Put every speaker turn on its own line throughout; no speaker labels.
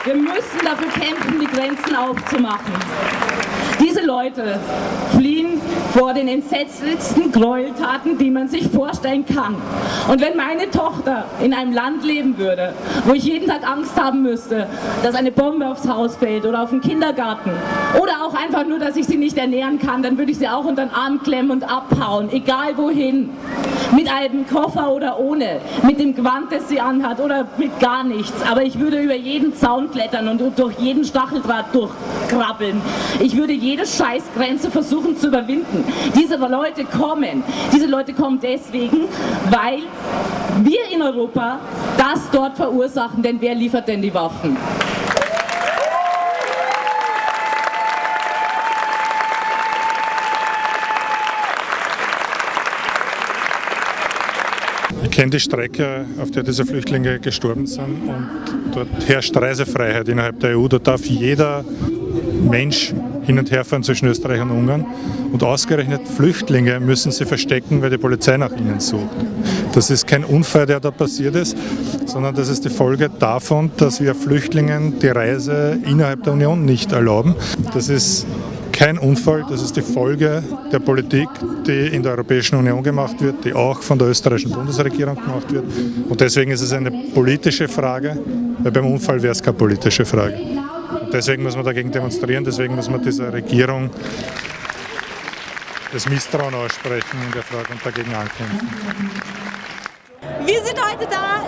Wir müssen dafür kämpfen, die Grenzen aufzumachen. Diese Leute fliehen vor den entsetzlichsten Gräueltaten, die man sich vorstellen kann. Und wenn meine Tochter in einem Land leben würde, wo ich jeden Tag Angst haben müsste, dass eine Bombe aufs Haus fällt oder auf den Kindergarten oder auch einfach nur, dass ich sie nicht ernähren kann, dann würde ich sie auch unter den Arm klemmen und abhauen, egal wohin. Mit einem Koffer oder ohne, mit dem Gewand, das sie anhat oder mit gar nichts. Aber ich würde über jeden Zaun klettern und durch jeden Stacheldraht durchkrabbeln. Ich würde jede Scheißgrenze versuchen zu überwinden. Diese Leute kommen deswegen, weil wir in Europa das dort verursachen, denn wer liefert denn die Waffen?
Ich kenne die Strecke, auf der diese Flüchtlinge gestorben sind, und dort herrscht Reisefreiheit innerhalb der EU. Dort darf jeder Mensch hin und her fahren zwischen Österreich und Ungarn, und ausgerechnet Flüchtlinge müssen sie verstecken, weil die Polizei nach ihnen sucht. Das ist kein Unfall, der da passiert ist, sondern das ist die Folge davon, dass wir Flüchtlingen die Reise innerhalb der Union nicht erlauben. Das ist kein Unfall, das ist die Folge der Politik, die in der Europäischen Union gemacht wird, die auch von der österreichischen Bundesregierung gemacht wird. Und deswegen ist es eine politische Frage, weil beim Unfall wäre es keine politische Frage. Und deswegen muss man dagegen demonstrieren, deswegen muss man dieser Regierung das Misstrauen aussprechen in der Frage und dagegen ankämpfen.
Wir sind heute da,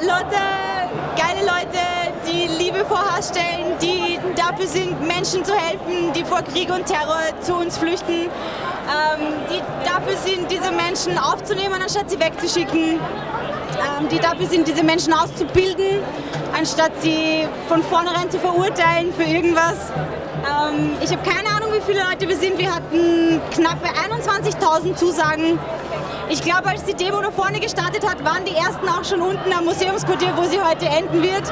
geile Leute, die Liebe vorstellen, die dafür sind, Menschen zu helfen, die vor Krieg und Terror zu uns flüchten, die dafür sind, diese Menschen aufzunehmen, anstatt sie wegzuschicken, die dafür sind, diese Menschen auszubilden, anstatt sie von vornherein zu verurteilen für irgendwas. Ich habe keine Ahnung, wie viele Leute wir sind. Wir hatten knappe 21.000 Zusagen. Ich glaube, als die Demo da vorne gestartet hat, waren die ersten auch schon unten am Museumsquartier, wo sie heute enden wird.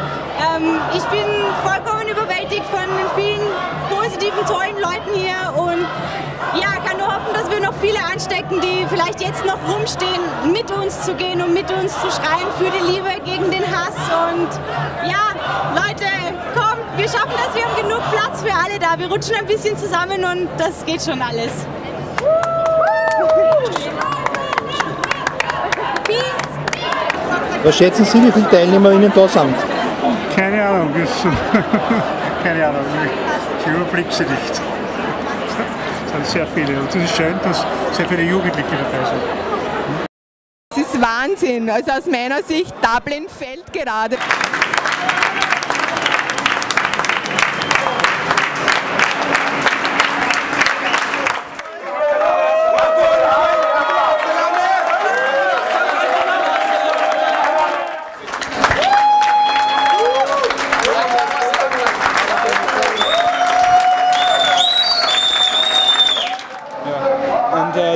Ich bin vollkommen überwältigt von den vielen positiven, tollen Leuten hier und ja, kann nur hoffen, dass wir noch viele anstecken, die vielleicht jetzt noch rumstehen, mit uns zu gehen und mit uns zu schreien für die Liebe gegen den Hass. Und ja, Leute, kommt, wir schaffen das, wir haben genug Platz für alle da. Wir rutschen ein bisschen zusammen und das geht schon alles.
Was schätzen Sie, wie viele TeilnehmerInnen da sind?
Keine Ahnung, keine Ahnung, ich überblicke sie nicht. Es sind sehr viele und es ist schön, dass sehr viele Jugendliche dabei sind.
Es ist Wahnsinn, also aus meiner Sicht, Dublin fällt gerade.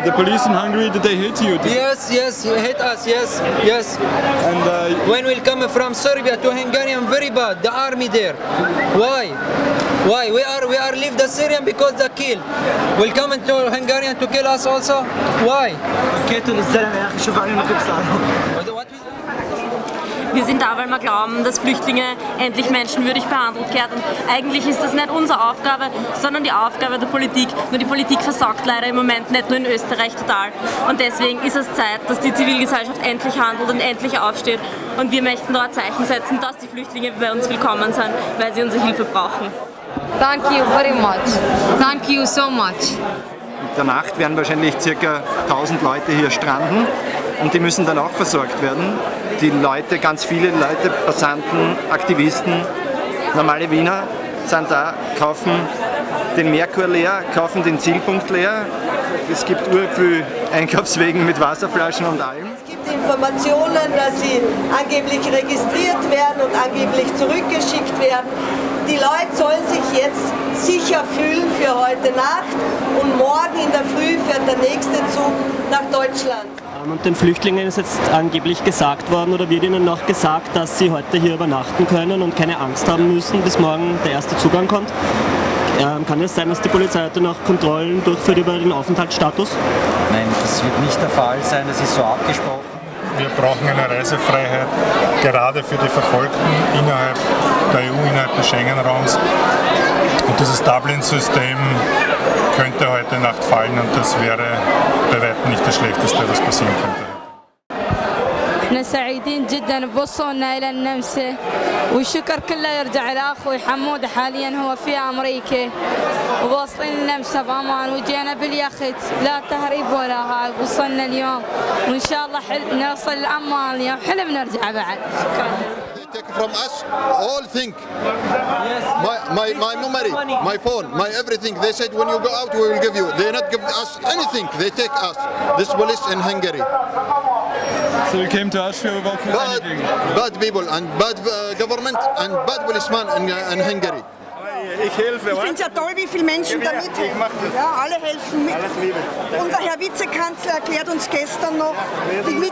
The police in Hungary, did they hit you?
Yes, yes, he hit us, yes, yes. And when we come from Serbia to Hungary, very bad. The army there. Why? Why? We are leave the Syrian because they kill. Will come to Hungarian to kill us also? Why?
Wir sind da, weil wir glauben, dass Flüchtlinge endlich menschenwürdig behandelt werden. Und eigentlich ist das nicht unsere Aufgabe, sondern die Aufgabe der Politik. Nur die Politik versagt leider im Moment nicht nur in Österreich total. Und deswegen ist es Zeit, dass die Zivilgesellschaft endlich handelt und endlich aufsteht. Und wir möchten dort Zeichen setzen, dass die Flüchtlinge bei uns willkommen sind, weil sie unsere Hilfe brauchen.
Thank you very much. Thank you so much.
In der Nacht werden wahrscheinlich ca. 1000 Leute hier stranden und die müssen dann auch versorgt werden. Die Leute, ganz viele Leute, Passanten, Aktivisten, normale Wiener sind da, kaufen den Merkur leer, kaufen den Zielpunkt leer. Es gibt urviel Einkaufswegen mit Wasserflaschen und allem.
Es gibt Informationen, dass sie angeblich registriert werden und angeblich zurückgeschickt werden. Die Leute sollen sich jetzt sicher fühlen für heute Nacht und morgen in der Früh fährt der nächste Zug nach Deutschland.
Und den Flüchtlingen ist jetzt angeblich gesagt worden oder wird ihnen noch gesagt, dass sie heute hier übernachten können und keine Angst haben müssen, bis morgen der erste Zug ankommt. Kann es sein, dass die Polizei heute noch Kontrollen durchführt über den Aufenthaltsstatus?
Nein, das wird nicht der Fall sein, das ist so abgesprochen.
wir brauchen eine Reisefreiheit, gerade für die Verfolgten innerhalb der EU, innerhalb des Schengen-Raums. Und dieses Dublin-System könnte heute Nacht fallen und das wäre bei weitem nicht das Schlechteste, was passieren könnte.
احنا سعيدين جدا بوصولنا الى النمسا والشكر كله يرجع لاخوي حمود حاليا هو في امريكا وواصلين النمسا بامان وجينا باليخت لا تهريب ولا هاي وصلنا اليوم وان شاء الله نوصل الامان اليوم حلم نرجع بعد شكرا.
Take from us all thing. My memory, my phone, my everything. They said when you go out we will give you. They not give us anything. They take us. This police in Hungary.
So you came to Austria without anything?
Bad people and bad government and bad policeman in Hungary.
Ich helfe. Ich finde es ja toll, wie viele Menschen da mithelfen. Ja, alle helfen mit. Unser Herr Vizekanzler erklärt uns gestern noch, die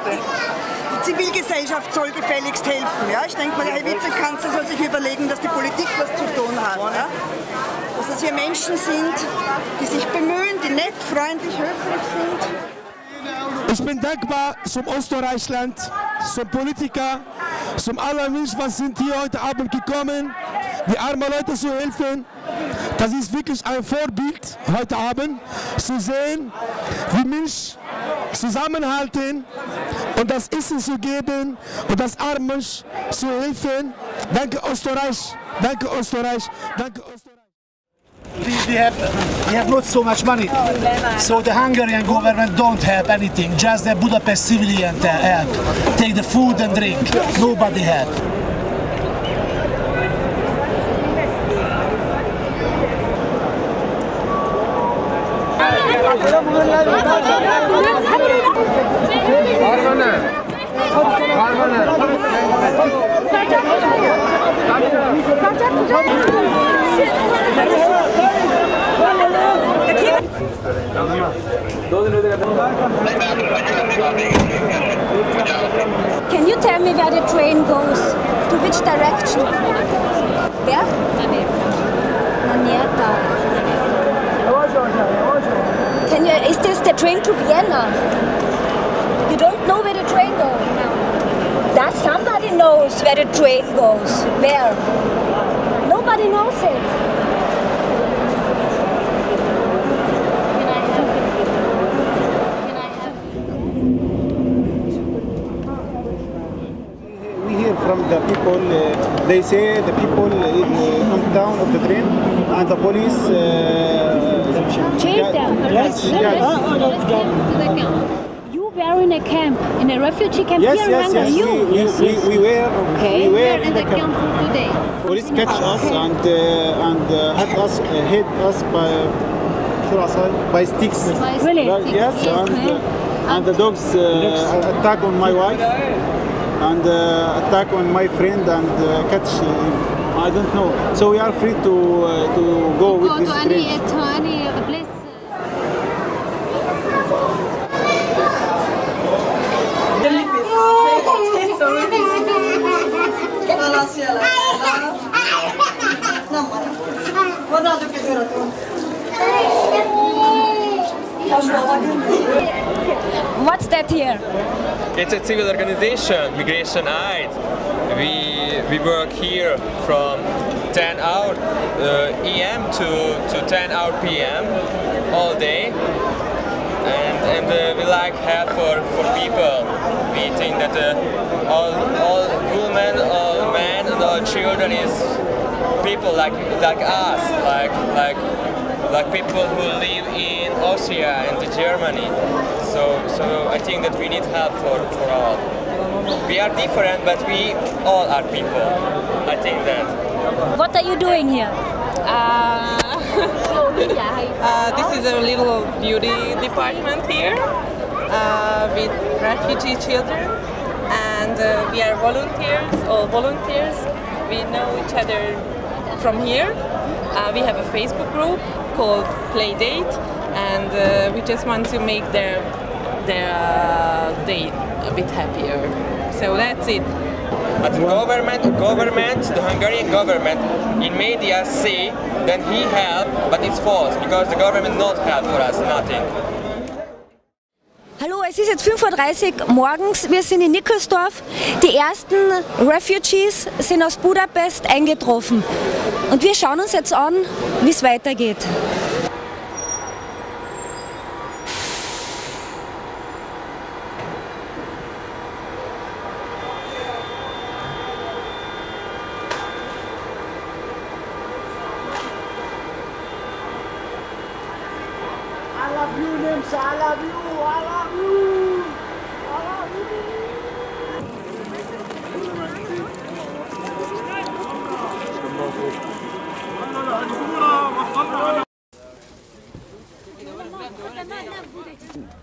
Zivilgesellschaft soll gefälligst helfen. Ja? Ich denke mal, der Herr Vizekanzler soll sich überlegen, dass die Politik was zu tun hat. Ja? Dass es hier Menschen sind, die sich bemühen, die nett, freundlich, höflich sind.
Ich bin dankbar zum Österreichland, zum Politiker, zum aller Menschen, was sind hier heute Abend gekommen, die armen Leute zu helfen. Das ist wirklich ein Vorbild heute Abend, zu sehen, wie Menschen zusammenhalten und das Essen zu geben und das Armen zu helfen. Danke Österreich, danke Österreich, danke Österreich.
We have not so much money, so the Hungarian government don't have anything, just the Budapest civilian help. Take the food and drink, nobody help.
Can you tell me where the train goes? To which direction? Where? Nanieta. Is this the train to Vienna? You don't know where the train goes? That somebody knows where the train goes. Where? Nobody knows it.
From the people, they say the people come down of the train and the police
chase them. You were in a camp, in a refugee camp here in Hungary.
We were
in the camp for today.
Police catch us and hit us by sticks.
Really?
Yes, and the dogs attack on my wife. And attack on my friend and catch him. I don't know. So we are free to go with this train.
To any place.
What's that here?
It's a civil organization, Migration Aid. We work here from 10 hours AM to 10 hours PM all day, and we like help for people. We think that all women, all men, and all children is people like us, like people who live in Austria and Germany. So I think that we need help for all. We are different, but we all are people. I think that.
What are you doing here?
This is a little beauty department here with refugee children, and we are volunteers, all volunteers. We know each other from here. We have a Facebook group called Playdate, and we just want to make their day a bit happier. So that's it.
But the government, the Hungarian government, in media say that he helped, but it's false because the government not help for us, nothing.
Hallo, es ist jetzt 5:30 Uhr morgens, wir sind in Nikolsdorf. Die ersten Refugees sind aus Budapest eingetroffen. Und wir schauen uns jetzt an, wie es weitergeht.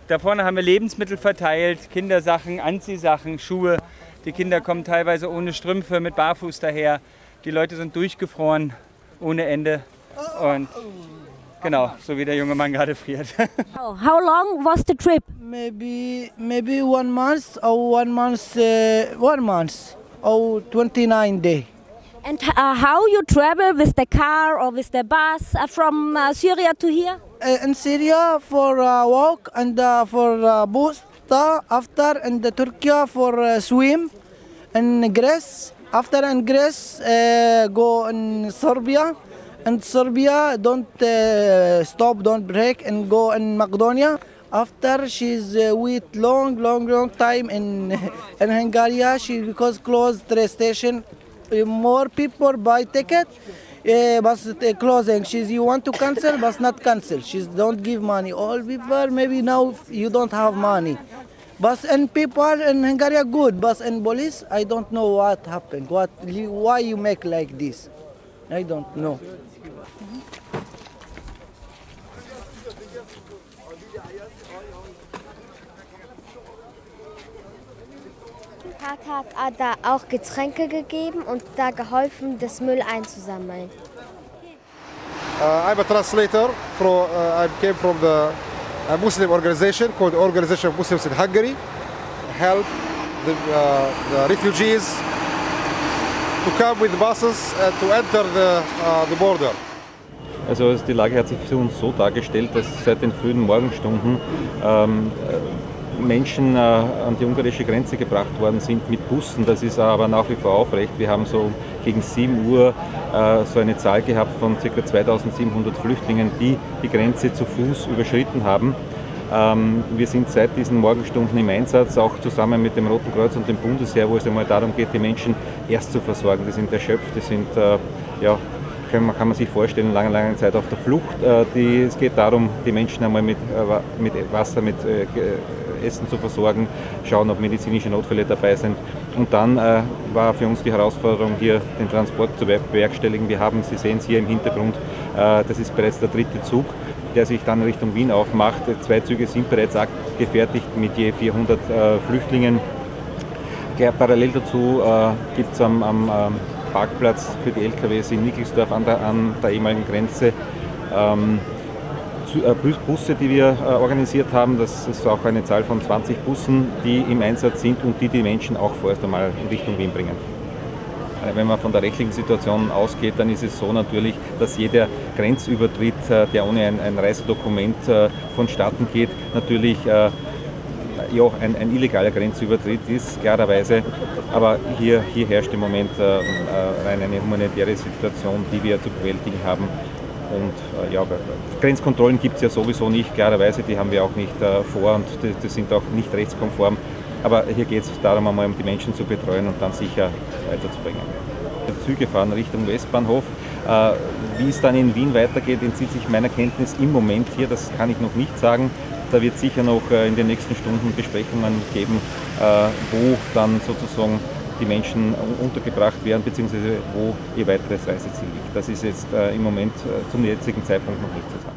Da vorne haben wir Lebensmittel verteilt, Kindersachen, Anziehsachen, Schuhe. Die Kinder kommen teilweise ohne Strümpfe, mit Barfuß daher. Die Leute sind durchgefroren, ohne Ende. Und genau, so wie der junge Mann gerade friert.
How long was the trip?
Maybe 1 month or 1 month or 29 days.
And how you travel with the car or with the bus from Syria to here?
In Syria for walk and for bus after in the Turkey for swim in Greece. After in Greece go in Serbia. And Serbia don't stop, don't break and go in Macedonia. After she's wait long time in Hungary, she because closed the station. More people buy ticket, but closing. You want to cancel, but not cancel. She don't give money. All people maybe now you don't have money. But and people in Hungary are good. But in police, I don't know what happened. Why you make like this? I don't know.
Vater hat da auch Getränke gegeben und da geholfen, das Müll einzusammeln.
I'm a translator. I came from a Muslim organization called Organization of Muslims in Hungary. Help the refugees to come with buses and to enter the border.
Also die Lage hat sich für uns so dargestellt, dass seit den frühen Morgenstunden Menschen an die ungarische Grenze gebracht worden sind mit Bussen. Das ist aber nach wie vor aufrecht. Wir haben so gegen 7 Uhr so eine Zahl gehabt von ca. 2700 Flüchtlingen, die die Grenze zu Fuß überschritten haben. Wir sind seit diesen Morgenstunden im Einsatz, auch zusammen mit dem Roten Kreuz und dem Bundesheer, wo es einmal darum geht, die Menschen erst zu versorgen. Die sind erschöpft, die sind, ja, kann man sich vorstellen, lange Zeit auf der Flucht. Es geht darum, die Menschen einmal mit Wasser, mit Essen zu versorgen, schauen, ob medizinische Notfälle dabei sind. Und dann war für uns die Herausforderung, hier den Transport zu bewerkstelligen. Wir haben, Sie sehen es hier im Hintergrund, das ist bereits der 3. Zug, der sich dann Richtung Wien aufmacht. 2 Züge sind bereits gefertigt mit je 400 Flüchtlingen. Parallel dazu gibt es am Parkplatz für die LKWs in Nikolsdorf an der ehemaligen Grenze Busse, die wir organisiert haben. Das ist auch eine Zahl von 20 Bussen, die im Einsatz sind und die Menschen auch vorerst einmal in Richtung Wien bringen. Wenn man von der rechtlichen Situation ausgeht, dann ist es so natürlich, dass jeder Grenzübertritt, der ohne ein Reisedokument vonstatten geht, natürlich ja, ein illegaler Grenzübertritt ist, klarerweise. Aber hier herrscht im Moment eine humanitäre Situation, die wir zu bewältigen haben. Und ja, Grenzkontrollen gibt es ja sowieso nicht, klarerweise, die haben wir auch nicht vor und die sind auch nicht rechtskonform. Aber hier geht es darum, einmal um die Menschen zu betreuen und dann sicher weiterzubringen. Die Züge fahren Richtung Westbahnhof. Wie es dann in Wien weitergeht, entzieht sich meiner Kenntnis im Moment hier, das kann ich noch nicht sagen. Da wird es sicher noch in den nächsten Stunden Besprechungen geben, wo dann sozusagen die Menschen untergebracht werden, beziehungsweise wo ihr weiteres Reiseziel liegt. Das ist jetzt im Moment zum jetzigen Zeitpunkt noch nicht zu sagen.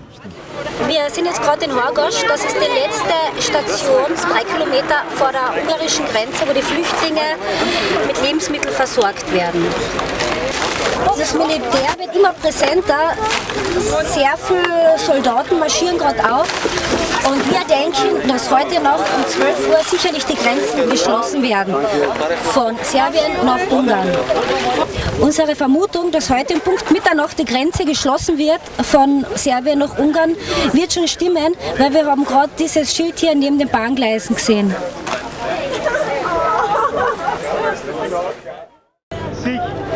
Wir sind jetzt gerade in Horgosch, das ist die letzte Station, 3 Kilometer vor der ungarischen Grenze, wo die Flüchtlinge mit Lebensmitteln versorgt werden. Das Militär wird immer präsenter, sehr viele Soldaten marschieren gerade auf. Und wir denken, dass heute noch um 12 Uhr sicherlich die Grenzen geschlossen werden, von Serbien nach Ungarn. Unsere Vermutung, dass heute um Punkt Mitternacht die Grenze geschlossen wird, von Serbien nach Ungarn, wird schon stimmen, weil wir haben gerade dieses Schild hier neben den Bahngleisen gesehen.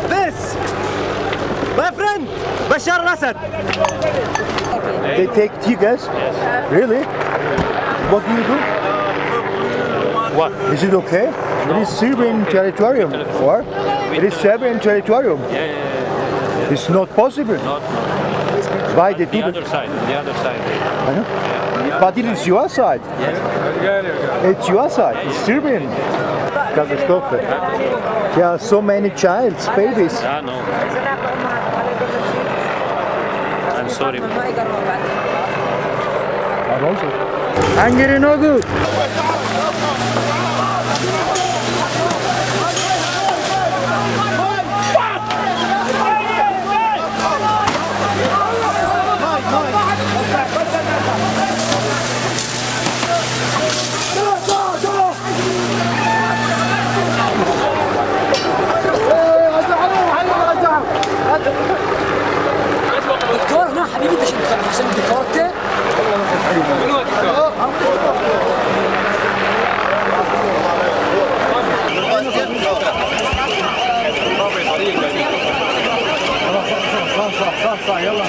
This, my friend, Bashar al-Assad.
They take tear gas? Yes. Really? What do you do?
What?
Is it okay? No. It is Serbian territorium, or? It is Serbian territorium.
Yeah.
It's not possible.
Not.
Why they do
the other side? The other side.
Yeah. But it is your side.
Yes.
It's your side. It's Serbian. Catastrophe. There are so many childs, babies.
Yeah, no. I'm sorry.
Hungary no good.
دكتور هنا حبيبي انت عشان الدكتور ده صح يلا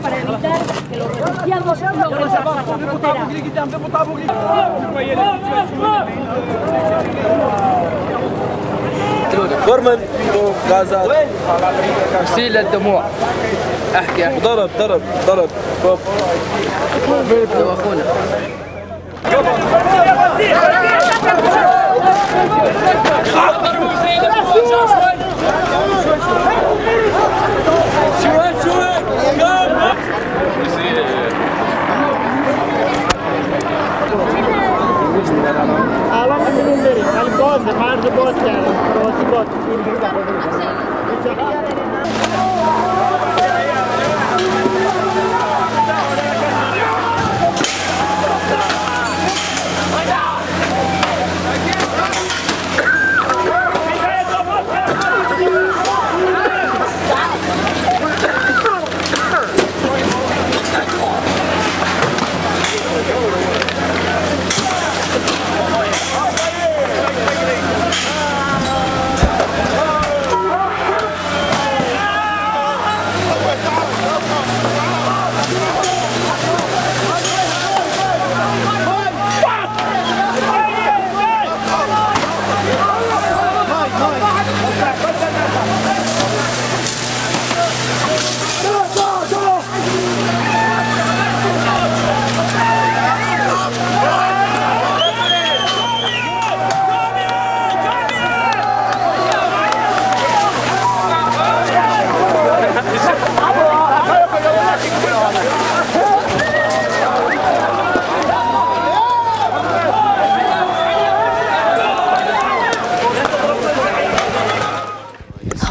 para evitar que los refugiados logren pasar la frontera.
برمن غازات غسيل الدموع احكي ضرب بوب اخونا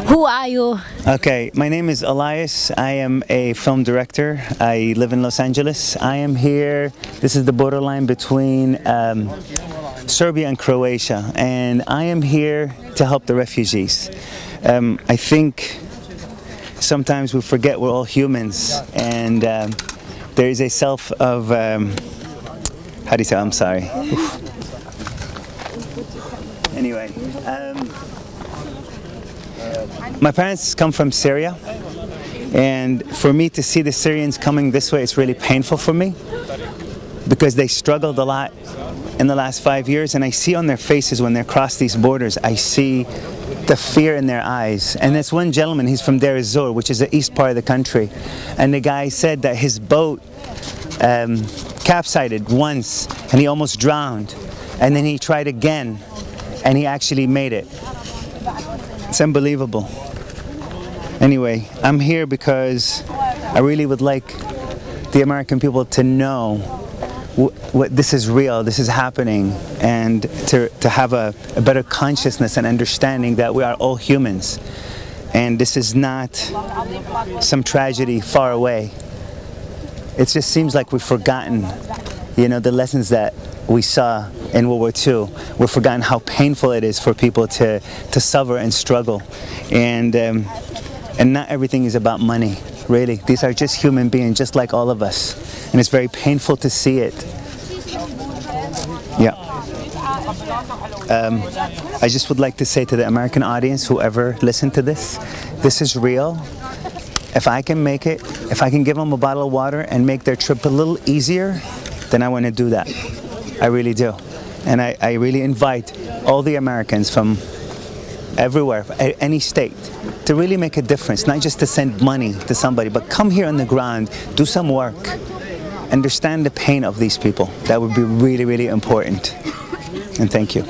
Who are you?
Okay, my name is Elias. I am a film director. I live in Los Angeles. I am here, this is the borderline between Serbia and Croatia, and I am here to help the refugees. I think sometimes we forget we're all humans, and there is a self of, how do you say, I'm sorry. Anyway. My parents come from Syria, and for me to see the Syrians coming this way, it's really painful for me because they struggled a lot in the last 5 years, and I see on their faces when they cross these borders, I see the fear in their eyes. And there's one gentleman, he's from Deir ez-Zor, which is the east part of the country, and the guy said that his boat capsized once and he almost drowned, and then he tried again and he actually made it. It's unbelievable. Anyway, I'm here because I really would like the American people to know this is real, this is happening, and to have a better consciousness and understanding that we are all humans, and this is not some tragedy far away. It just seems like we've forgotten, you know, the lessons that we saw in World War II. We've forgotten how painful it is for people to suffer and struggle, and not everything is about money. Really, these are just human beings, just like all of us, and it's very painful to see it. Yeah. I just would like to say to the American audience, whoever listened to this is real. If I can make it, if I can give them a bottle of water and make their trip a little easier, then I want to do that. I really do. And I really invite all the Americans from everywhere, any state, to really make a difference, not just to send money to somebody, but come here on the ground, do some work, understand the pain of these people. That would be really, really important. And thank you.